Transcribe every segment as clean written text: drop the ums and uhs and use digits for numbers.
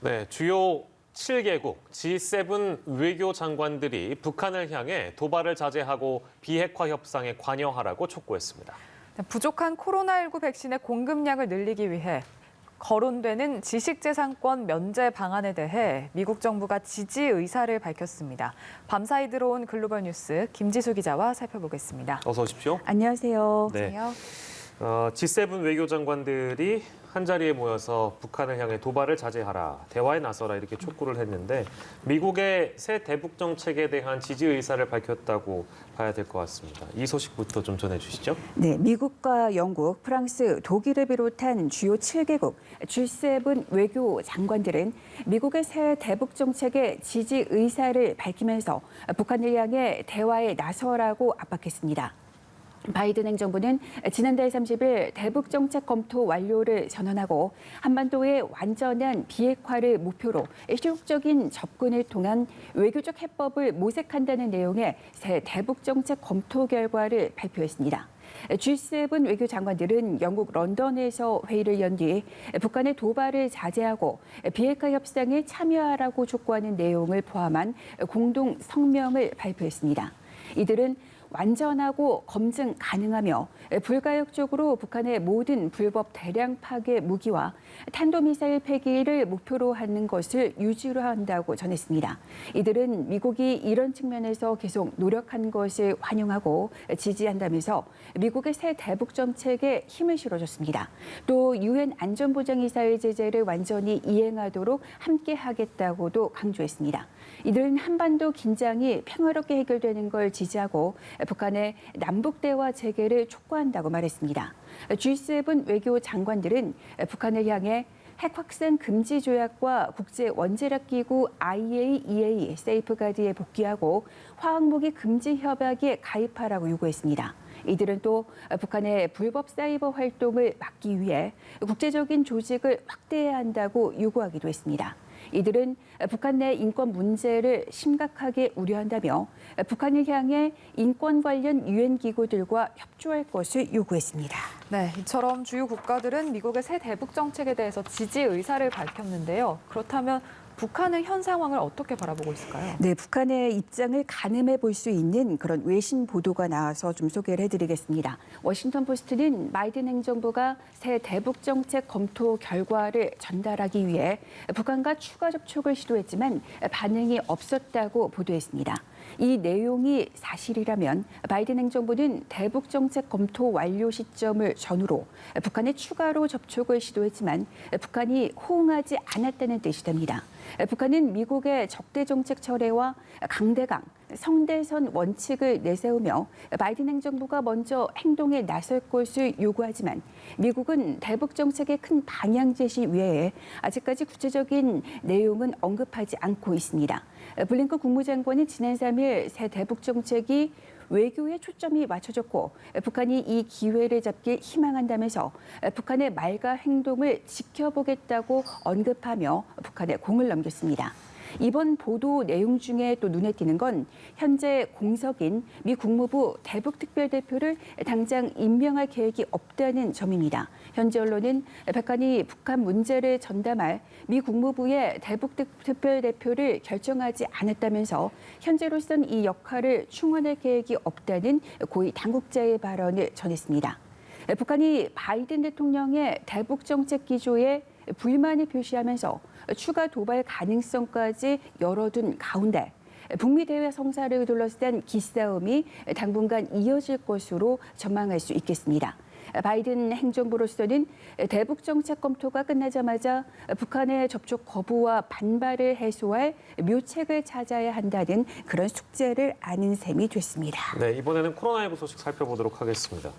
네, 주요 7개국 G7 외교 장관들이 북한을 향해 도발을 자제하고 비핵화 협상에 관여하라고 촉구했습니다. 부족한 코로나19 백신의 공급량을 늘리기 위해 거론되는 지식재산권 면제 방안에 대해 미국 정부가 지지 의사를 밝혔습니다. 밤사이 들어온 글로벌 뉴스 김지수 기자와 살펴보겠습니다. 어서 오십시오. 안녕하세요. 네. G7 외교 장관들이 한자리에 모여서 북한을 향해 도발을 자제하라, 대화에 나서라 이렇게 촉구를 했는데 미국의 새 대북 정책에 대한 지지 의사를 밝혔다고 봐야 될 것 같습니다. 이 소식부터 좀 전해주시죠. 네, 미국과 영국, 프랑스, 독일을 비롯한 주요 7개국 G7 외교 장관들은 미국의 새 대북 정책에 지지 의사를 밝히면서 북한을 향해 대화에 나서라고 압박했습니다. 바이든 행정부는 지난달 30일 대북 정책 검토 완료를 선언하고 한반도의 완전한 비핵화를 목표로 실용적인 접근을 통한 외교적 해법을 모색한다는 내용의 새 대북 정책 검토 결과를 발표했습니다. G7 외교 장관들은 영국 런던에서 회의를 연 뒤 북한의 도발을 자제하고 비핵화 협상에 참여하라고 촉구하는 내용을 포함한 공동 성명을 발표했습니다. 이들은 완전하고 검증 가능하며 불가역적으로 북한의 모든 불법 대량 파괴 무기와 탄도미사일 폐기를 목표로 하는 것을 유지로 한다고 전했습니다. 이들은 미국이 이런 측면에서 계속 노력한 것을 환영하고 지지한다면서 미국의 새 대북 정책에 힘을 실어줬습니다. 또 유엔 안전보장이사회 제재를 완전히 이행하도록 함께하겠다고도 강조했습니다. 이들은 한반도 긴장이 평화롭게 해결되는 걸 지지하고 북한의 남북 대화 재개를 촉구한다고 말했습니다. G7 외교 장관들은 북한을 향해 핵 확산 금지 조약과 국제 원자력 기구 IAEA 세이프가드에 복귀하고 화학무기 금지 협약에 가입하라고 요구했습니다. 이들은 또 북한의 불법 사이버 활동을 막기 위해 국제적인 조직을 확대해야 한다고 요구하기도 했습니다. 이들은 북한 내 인권 문제를 심각하게 우려한다며 북한을 향해 인권 관련 유엔 기구들과 협조할 것을 요구했습니다. 네, 이처럼 주요 국가들은 미국의 새 대북 정책에 대해서 지지 의사를 밝혔는데요. 그렇다면 북한은 현 상황을 어떻게 바라보고 있을까요? 네, 북한의 입장을 가늠해 볼 수 있는 그런 외신 보도가 나와서 좀 소개를 해드리겠습니다. 워싱턴 포스트는 바이든 행정부가 새 대북 정책 검토 결과를 전달하기 위해 북한과 추가 접촉을 시도했지만 반응이 없었다고 보도했습니다. 이 내용이 사실이라면 바이든 행정부는 대북 정책 검토 완료 시점을 전후로 북한에 추가로 접촉을 시도했지만 북한이 호응하지 않았다는 뜻이 됩니다. 북한은 미국의 적대 정책 철회와 강대강, 성대선 원칙을 내세우며 바이든 행정부가 먼저 행동에 나설 것을 요구하지만 미국은 대북 정책의 큰 방향 제시 외에 아직까지 구체적인 내용은 언급하지 않고 있습니다. 블링컨 국무장관은 지난 3일 새 대북 정책이 외교에 초점이 맞춰졌고 북한이 이 기회를 잡길 희망한다면서 북한의 말과 행동을 지켜보겠다고 언급하며 북한에 공을 넘겼습니다. 이번 보도 내용 중에 또 눈에 띄는 건 현재 공석인 미 국무부 대북특별대표를 당장 임명할 계획이 없다는 점입니다. 현재 언론은 백한이 북한 문제를 전담할 미 국무부의 대북특별대표를 결정하지 않았다면서 현재로선 이 역할을 충원할 계획이 없다는 고위 당국자의 발언을 전했습니다. 북한이 바이든 대통령의 대북 정책 기조에 불만을 표시하면서 추가 도발 가능성까지 열어둔 가운데 북미 대회 성사를 둘러싼 기싸움이 당분간 이어질 것으로 전망할 수 있겠습니다. 바이든 행정부로서는 대북 정책 검토가 끝나자마자 북한의 접촉 거부와 반발을 해소할 묘책을 찾아야 한다는 그런 숙제를 아는 셈이 됐습니다. 네, 이번에는 코로나19 소식 살펴보도록 하겠습니다.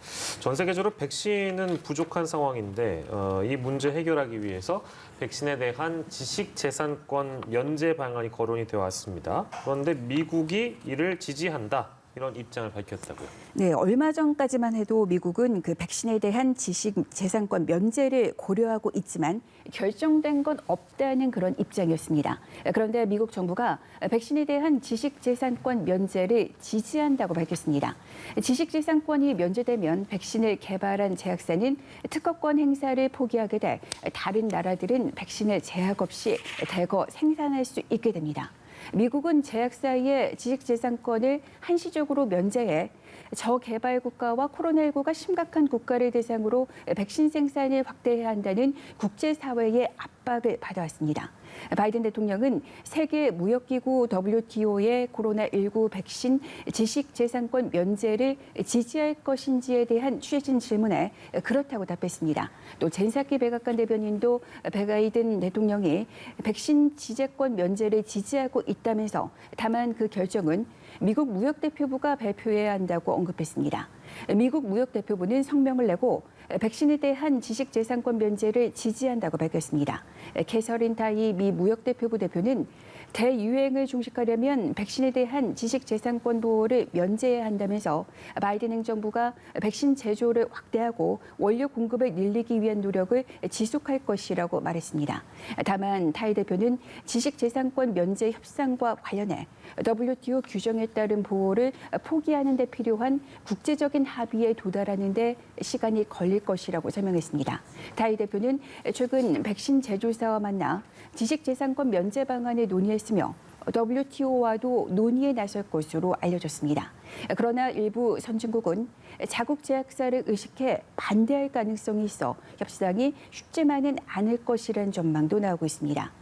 전 세계적으로 백신은 부족한 상황인데 이 문제 해결하기 위해서 백신에 대한 지식재산권 면제 방안이 거론이 되어 왔습니다. 그런데 미국이 이를 지지한다. 이런 입장을 밝혔다고요. 네, 얼마 전까지만 해도 미국은 그 백신에 대한 지식 재산권 면제를 고려하고 있지만 결정된 건 없다는 그런 입장이었습니다. 그런데 미국 정부가 백신에 대한 지식 재산권 면제를 지지한다고 밝혔습니다. 지식 재산권이 면제되면 백신을 개발한 제약사는 특허권 행사를 포기하게 돼 다른 나라들은 백신을 제약 없이 대거 생산할 수 있게 됩니다. 미국은 제약사의 지식재산권을 한시적으로 면제해 저개발 국가와 코로나19가 심각한 국가를 대상으로 백신 생산을 확대해야 한다는 국제사회의 압박을 받아왔습니다. 바이든 대통령은 세계무역기구 WTO의 코로나19 백신 지식재산권 면제를 지지할 것인지에 대한 취재진 질문에 그렇다고 답했습니다. 또 젠사키 백악관 대변인도 바이든 대통령이 백신 지재권 면제를 지지하고 있다면서 다만 그 결정은 미국 무역대표부가 발표해야 한다고 언급했습니다. 미국 무역대표부는 성명을 내고 백신에 대한 지식재산권 면제를 지지한다고 밝혔습니다. 캐서린 타이 미 무역대표부 대표는 대유행을 종식하려면 백신에 대한 지식재산권 보호를 면제해야 한다면서 바이든 행정부가 백신 제조를 확대하고 원료 공급을 늘리기 위한 노력을 지속할 것이라고 말했습니다. 다만 타이 대표는 지식재산권 면제 협상과 관련해 WTO 규정에 따른 보호를 포기하는 데 필요한 국제적인 합의에 도달하는 데 시간이 걸릴 것이라고 설명했습니다. 타이 대표는 최근 백신 제조사와 만나 지식재산권 면제 방안을 논의했으며 WTO와도 논의에 나설 것으로 알려졌습니다. 그러나 일부 선진국은 자국 제약사를 의식해 반대할 가능성이 있어 협상이 쉽지만은 않을 것이라는 전망도 나오고 있습니다.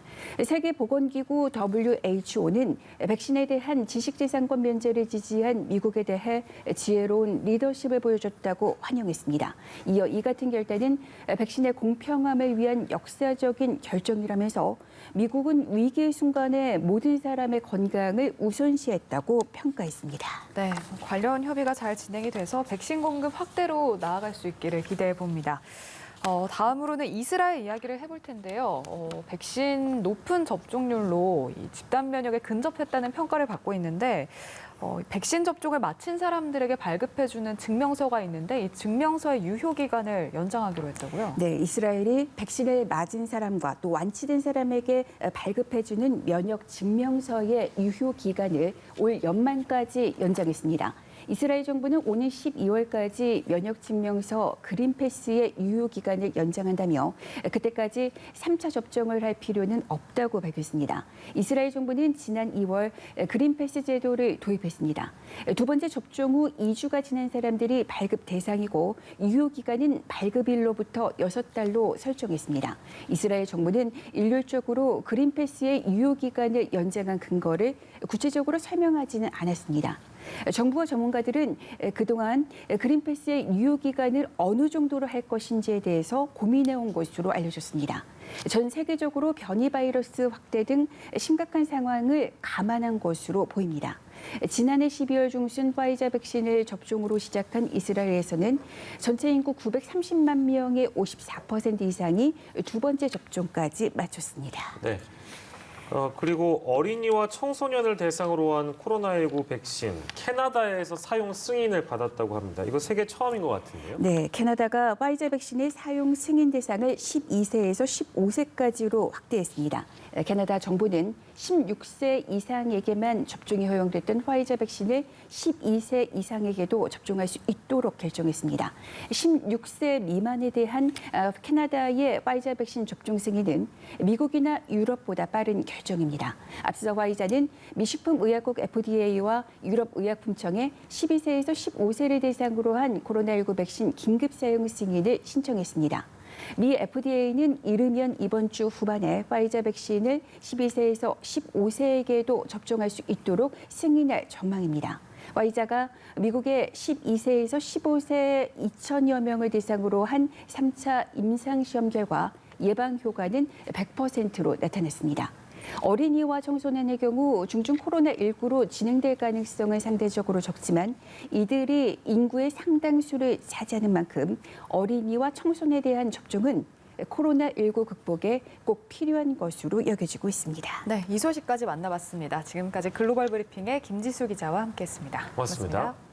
세계보건기구 WHO는 백신에 대한 지식재산권 면제를 지지한 미국에 대해 지혜로운 리더십을 보여줬다고 환영했습니다. 이어 이 같은 결단은 백신의 공평함을 위한 역사적인 결정이라면서 미국은 위기의 순간에 모든 사람의 건강을 우선시했다고 평가했습니다. 네, 관련 협의가 잘 진행이 돼서 백신 공급 확대로 나아갈 수 있기를 기대해 봅니다. 다음으로는 이스라엘 이야기를 해볼 텐데요. 백신 높은 접종률로 이 집단 면역에 근접했다는 평가를 받고 있는데 백신 접종을 마친 사람들에게 발급해주는 증명서가 있는데 이 증명서의 유효 기간을 연장하기로 했다고요? 네, 이스라엘이 백신을 맞은 사람과 또 완치된 사람에게 발급해주는 면역 증명서의 유효 기간을 올 연말까지 연장했습니다. 이스라엘 정부는 오는 12월까지 면역증명서 그린패스의 유효기간을 연장한다며 그때까지 3차 접종을 할 필요는 없다고 밝혔습니다. 이스라엘 정부는 지난 2월 그린패스 제도를 도입했습니다. 두 번째 접종 후 2주가 지난 사람들이 발급 대상이고 유효기간은 발급일로부터 6달로 설정했습니다. 이스라엘 정부는 일률적으로 그린패스의 유효기간을 연장한 근거를 구체적으로 설명하지는 않았습니다. 정부와 전문가들은 그동안 그린패스의 유효기간을 어느 정도로 할 것인지에 대해서 고민해온 것으로 알려졌습니다. 전 세계적으로 변이 바이러스 확대 등 심각한 상황을 감안한 것으로 보입니다. 지난해 12월 중순 화이자 백신을 접종으로 시작한 이스라엘에서는 전체 인구 930만 명의 54% 이상이 두 번째 접종까지 마쳤습니다. 네. 그리고 어린이와 청소년을 대상으로 한 코로나19 백신, 캐나다에서 사용 승인을 받았다고 합니다. 이거 세계 처음인 것 같은데요? 네, 캐나다가 화이자 백신의 사용 승인 대상을 12세에서 15세까지로 확대했습니다. 캐나다 정부는 16세 이상에게만 접종이 허용됐던 화이자 백신을 12세 이상에게도 접종할 수 있도록 결정했습니다. 16세 미만에 대한 캐나다의 화이자 백신 접종 승인은 미국이나 유럽보다 빠른 결정입니다. 앞서 화이자는 미식품의약국 FDA와 유럽의약품청에 12세에서 15세를 대상으로 한 코로나19 백신 긴급 사용 승인을 신청했습니다. 미 FDA는 이르면 이번 주 후반에 화이자 백신을 12세에서 15세에게도 접종할 수 있도록 승인할 전망입니다. 화이자가 미국의 12세에서 15세 2천여 명을 대상으로 한 3차 임상시험 결과 예방 효과는 100%로 나타났습니다. 어린이와 청소년의 경우 중증 코로나19로 진행될 가능성은 상대적으로 적지만 이들이 인구의 상당수를 차지하는 만큼 어린이와 청소년에 대한 접종은 코로나19 극복에 꼭 필요한 것으로 여겨지고 있습니다. 네, 이 소식까지 만나봤습니다. 지금까지 글로벌 브리핑의 김지수 기자와 함께했습니다. 고맙습니다.